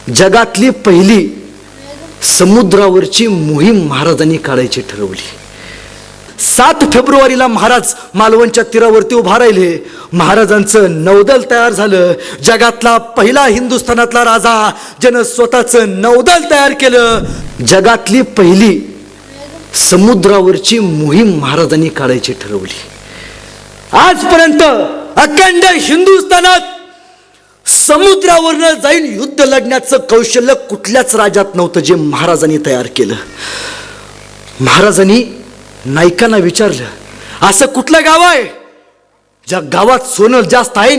जगातली पहिली समुद्रावरची मोहीम महाराजांनी काढायची ठरवली। 7 फेब्रुवारीला महाराज मालवणच्या तीरावरती उभा राहिले। महाराजांचं नौदल तयार झालं। जगातला पहिला हिंदुस्थानातला राजा ज्यानं स्वतःचं नौदल तयार केलं। जगातली पहिली समुद्रावरची मोहीम महाराजांनी काढायची ठरवली। आजपर्यंत अखंड हिंदुस्थानात समुद्रावरनं जाईन युद्ध लढण्याचं कौशल्य कुठल्याच राजात नव्हतं जे महाराजांनी तयार केलं। महाराजांनी नायकांना विचारलं, असं कुठलं गाव आहे ज्या गावात सोनं जास्त आहे?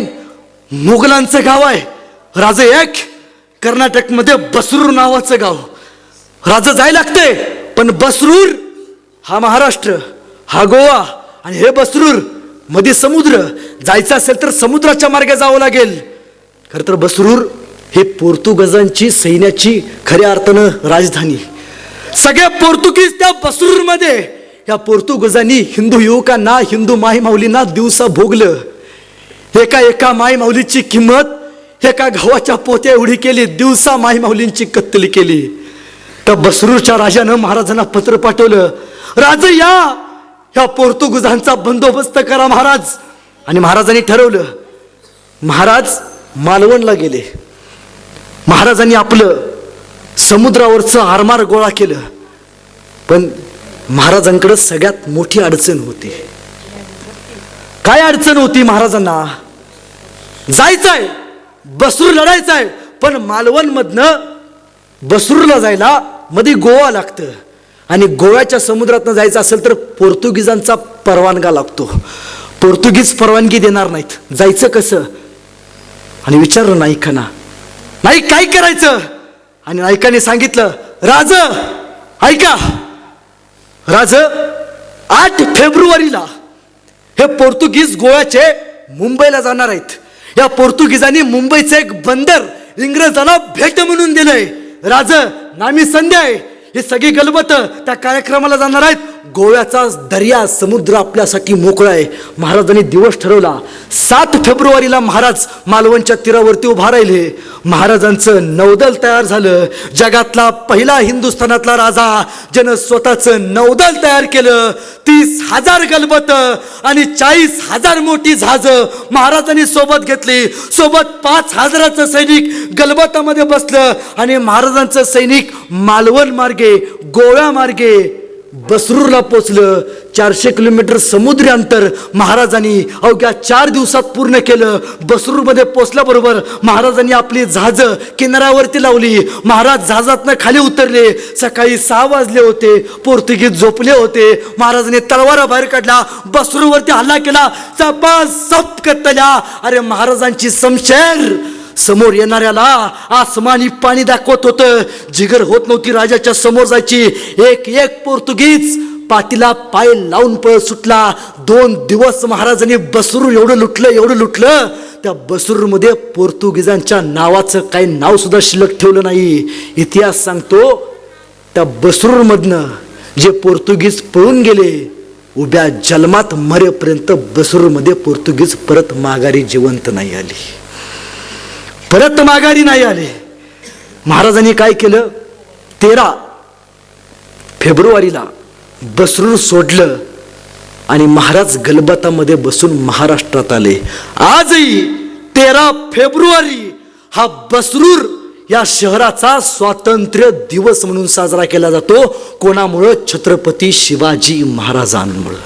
मुघलांचं गाव आहे राजे एक, कर्नाटकमध्ये बसरूर नावाचं गाव। राजा जायला लागते, पण बसरूर हा महाराष्ट्र, हा गोवा आणि हे बसरूर मध्ये समुद्र। जायचं असेल तर समुद्राच्या मार्गे जावं लागेल। खरं तर बसरूर हे पोर्तुगीजांची सैन्याची खऱ्या अर्थानं राजधानी। सगळे पोर्तुगीज त्या बसरूरमध्ये, या पोर्तुगीजांनी हिंदू युवकांना, हिंदू माईमाऊलींना दिवसा भोगलं। एका माईमाऊलीची किंमत एका गावाच्या पोत्या एवढी केली। दिवसा माईमाऊलींची कत्तल केली। त्या बसरूरच्या राजानं महाराजांना पत्र पाठवलं, राजे या पोर्तुगीजांचा बंदोबस्त करा महाराज। आणि महाराजांनी ठरवलं, महाराज मालवणला गेले। महाराजांनी आपलं समुद्रावरचं आरमार गोळा केलं। पण महाराजांकडे सगळ्यात मोठी अडचण होती। काय अडचण होती महाराजांना? जायचंय, बसरूर लढायचंय, पण मालवण मधनं बसरूरला जायला मध्ये गोवा लागतं आणि गोव्याच्या समुद्रातनं जायचं असेल तर पोर्तुगीजांचा परवानगा लागतो। पोर्तुगीज परवानगी देणार नाहीत। जायचं कसं? आणि विचारलं नाईकांना, नाईक काय करायचं? आणि नाईकांनी सांगितलं, राज ऐका, राज 8 फेब्रुवारीला हे पोर्तुगीज गोव्याचे मुंबईला जाणार आहेत। या पोर्तुगीजांनी मुंबईचं एक बंदर इंग्रजांना भेट म्हणून दिलंय। राज नामी संध्या आहे, हे सगळी गलबत त्या कार्यक्रमाला जाणार आहेत। गोव्याचा दर्या समुद्र आपल्यासाठी मोकळा आहे। महाराजांनी दिवस ठरवला। 7 फेब्रुवारीला महाराज मालवणच्या तीरावरती उभा राहिले। महाराजांचं नौदल तयार झालं। जगातला पहिला हिंदुस्थानातला राजा ज्यानं स्वतःचं नौदल तयार केलं। 30,000 गलबत आणि 40,000 मोठी जहाज महाराजांनी सोबत घेतली। सोबत 5,000चं सैनिक गलबतामध्ये बसलं आणि महाराजांचं सैनिक मालवण मार्गे, गोव्या मार्गे बसरूरला पोचलं। 400 किलोमीटर समुद्री अंतर महाराजांनी अवघ्या 4 दिवसात पूर्ण केलं। बसरूरमध्ये पोचल्याबरोबर महाराजांनी आपली जहाज किनाऱ्यावरती लावली। महाराज जहाजातनं खाली उतरले। सकाळी 6 वाजले होते। पोर्तुगीज झोपले होते। महाराजांनी तलवार बाहेर काढला, बसरूरवरती हल्ला केला, चपासप कत्तल्या। अरे महाराजांची शमशेर समोर येणाऱ्याला आसमानी पाणी दाखवत होतं। जिगर होत नव्हती राजाच्या समोर जायची। एक पोर्तुगीज पाठीला पाय लावून पळ सुटला। 2 दिवस महाराजांनी बसरूर एवढं लुटलं। त्या बसरूरमध्ये पोर्तुगीजांच्या नावाचं काही नाव सुद्धा शिल्लक ठेवलं नाही। इतिहास सांगतो, त्या बसरूरमधनं जे पोर्तुगीज पळून गेले, उभ्या जन्मात मरेपर्यंत बसरूरमध्ये पोर्तुगीज परत माघारी जिवंत नाही आली, परत माघारी नाही आले। महाराजांनी काय केलं? 13 फेब्रुवारीला बसरूर सोडलं आणि महाराज गलबतामध्ये बसून महाराष्ट्रात आले। आजही 13 फेब्रुवारी हा बसरूर या शहराचा स्वातंत्र्य दिवस म्हणून साजरा केला जातो। कोणामुळे? छत्रपती शिवाजी महाराजांमुळे।